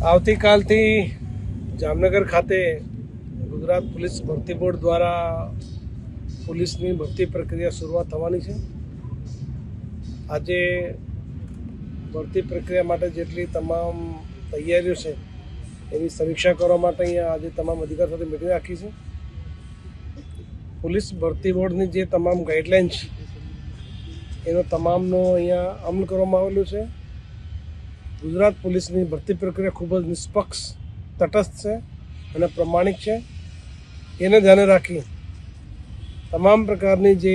આવતીકાલથી જામનગર ખાતે ગુજરાત પોલીસ ભરતી બોર્ડ દ્વારા પોલીસની ભરતી પ્રક્રિયા શરૂઆત થવાની છે। આજે ભરતી પ્રક્રિયા માટે જેટલી તમામ તૈયારીઓ છે એની સમીક્ષા કરવા માટે અહીંયા આજે તમામ અધિકારીઓ સાથે મિટિંગ રાખી છે। પોલીસ ભરતી બોર્ડની જે તમામ ગાઈડલાઇન છે એનો તમામનો અહીંયા અમલ કરવામાં આવેલો છે। ગુજરાત પોલીસની ભરતી પ્રક્રિયા ખૂબ જ નિષ્પક્ષ, તટસ્થ છે અને પ્રમાણિક છે। એને ધ્યાને રાખી તમામ પ્રકારની જે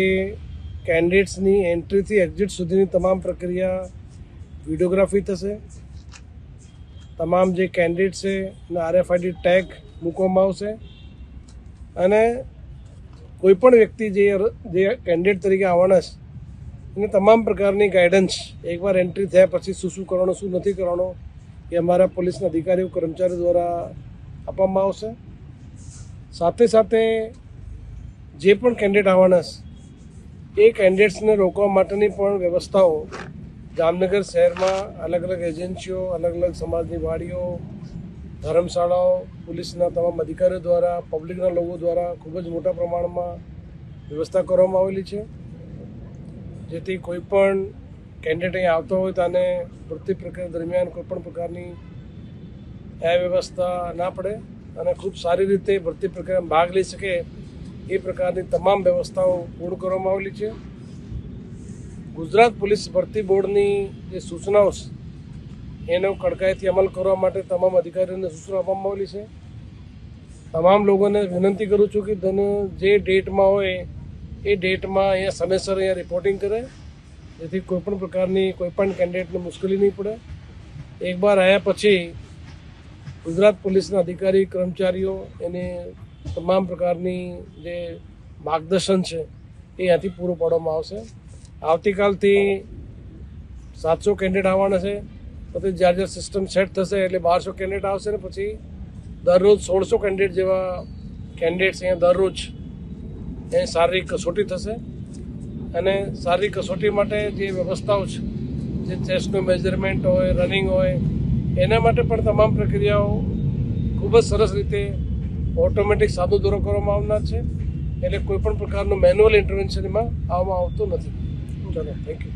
કેન્ડિડેટ્સની એન્ટ્રીથી એક્ઝિટ સુધીની તમામ પ્રક્રિયા વિડીયોગ્રાફી થશે। તમામ જે કેન્ડિડેટ છે એના RFID ટેગ મૂકવામાં આવશે અને કોઈપણ વ્યક્તિ જે કેન્ડિડેટ તરીકે આવવાના છે એને તમામ પ્રકારની ગાઈડન્સ એકવાર એન્ટ્રી થયા પછી શું કરવાનું, શું નથી કરવાનું એ અમારા પોલીસના અધિકારીઓ, કર્મચારીઓ દ્વારા આપવામાં આવશે। સાથે સાથે જે પણ કેન્ડિડેટ આવવાના છે એ કેન્ડિડેટ્સને રોકવા માટેની પણ વ્યવસ્થાઓ જામનગર શહેરમાં અલગ અલગ એજન્સીઓ, અલગ અલગ સમાજની વાડીઓ, ધર્મશાળાઓ, પોલીસના તમામ અધિકારીઓ દ્વારા, પબ્લિકના લોકો દ્વારા ખૂબ જ મોટા પ્રમાણમાં વ્યવસ્થા કરવામાં આવેલી છે, જેથી કોઈ પણ કેન્ડિડેટ અહીં આવતો હોય તો આને ભરતી પ્રક્રિયા દરમિયાન કોઈપણ પ્રકારની અવ્યવસ્થા ના પડે અને ખૂબ સારી રીતે ભરતી પ્રક્રિયામાં ભાગ લઈ શકે એ પ્રકારની તમામ વ્યવસ્થાઓ પૂર્ણ કરવામાં આવેલી છે। ગુજરાત પોલીસ ભરતી બોર્ડની જે સૂચનાઓ છે એનો કડકાઈથી અમલ કરવા માટે તમામ અધિકારીઓને સૂચના આપવામાં આવેલી છે। તમામ લોકોને વિનંતી કરું છું કે જે ડેટમાં હોય એ ડેટમાં અહીંયા સમયસર અહીંયા રિપોર્ટિંગ કરે, જેથી કોઈપણ પ્રકારની કોઈપણ કેન્ડિડેટને મુશ્કેલી નહીં પડે। એકવાર આવ્યા પછી ગુજરાત પોલીસના અધિકારી, કર્મચારીઓ એને તમામ પ્રકારની જે માર્ગદર્શન છે એ અહીંયાથી પૂરું પાડવામાં આવશે। આવતીકાલથી 700 કેન્ડિડેટ આવવાના છે, પછી જ્યારે સિસ્ટમ સેટ થશે એટલે 1200 કેન્ડિડેટ આવશે ને પછી દરરોજ 1600 કેન્ડિડેટ જેવા કેન્ડિડેટ્સ અહીંયા દરરોજ એ શારીરિક કસોટી થશે અને શારીરિક કસોટી માટે જે વ્યવસ્થાઓ છે, જે ચેસ્ટનું મેજરમેન્ટ હોય, રનિંગ હોય, એના માટે પણ તમામ પ્રક્રિયાઓ ખૂબ જ સરસ રીતે ઓટોમેટિક સાદો દોરો કરવામાં આવનાર છે, એટલે કોઈપણ પ્રકારનું મેન્યુઅલ ઇન્ટરવેન્શન એમાં આવવામાં આવતું નથી। ચલો, થેન્ક યુ।